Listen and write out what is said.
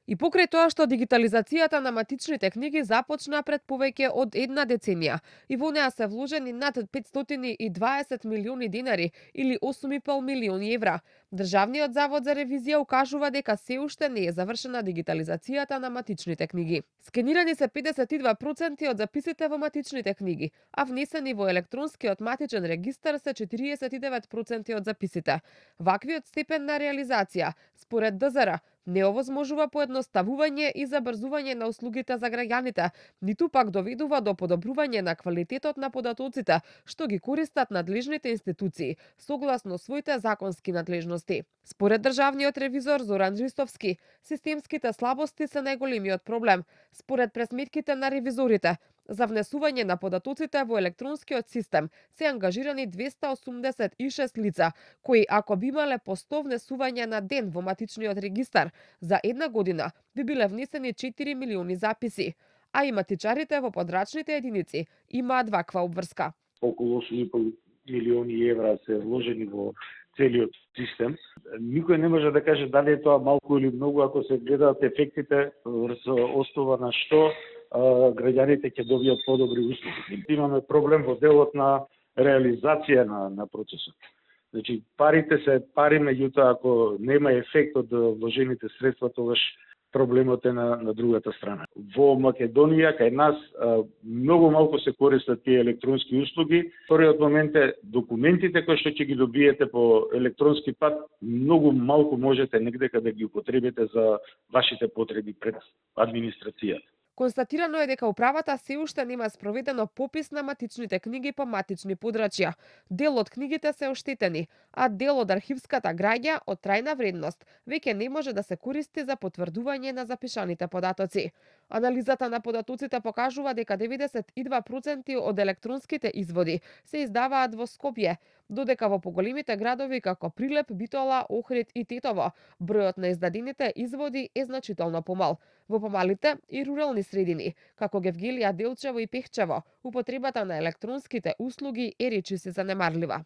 И покрај тоа што дигитализацијата на матичните книги започна пред повеќе од една деценија и во неа се вложени над 520 милиони динари или 8,5 милиони евра, Државниот завод за ревизија укажува дека се уште не е завршена дигитализацијата на матичните книги. Скенирани се 52% од записите во матичните книги, а внесени во електронскиот матичен регистар се 49% од записите. Ваквиот степен на реализација, според ДЗР, не овозможува поедноставување и забрзување на услугите за граѓаните, ниту пак доведува до подобрување на квалитетот на податоците што ги користат надлежните институции, согласно своите законски надлежности. Според државниот ревизор Зоран Ристовски, системските слабости се најголемиот проблем. Според пресметките на ревизорите, за внесување на податоците во електронскиот систем се ангажирани 286 лица, кои ако би имале по 100 внесувања на ден во матичниот регистар, за една година би биле внесени 4 милиони записи, а и матичарите во подрачните единици имаат ваква обврска. Околу 8,5 милиони евра се вложени во целиот систем. Никој не може да каже дали е тоа малку или многу ако се гледаат ефектите врз основа на што граѓаните ќе добијат подобри услуги. Имаме проблем во делот на реализација на процесот. Значи, парите се пари, меѓутоа ако нема ефект од вложените средства, тогаш проблемот е на другата страна. Во Македонија, кај нас, многу малку се користат тие електронски услуги. Вториот момент е документите кои што ќе ги добиете по електронски пат, многу малку можете негде да ги употребите за вашите потреби пред администрацијата. Констатирано е дека управата се уште нема спроведено попис на матичните книги по матични подрачја. Дел од книгите се оштетени, а дел од архивската граѓа од трајна вредност веќе не може да се користи за потврдување на запишаните податоци. Анализата на податоците покажува дека 92% од електронските изводи се издаваат во Скопје, додека во поголемите градови како Прилеп, Битола, Охрид и Тетово бројот на издадените изводи е значително помал. Во помалите и рурални средини, како Гевгелија, Делчево и Пехчево, употребата на електронските услуги е речиси занемарлива.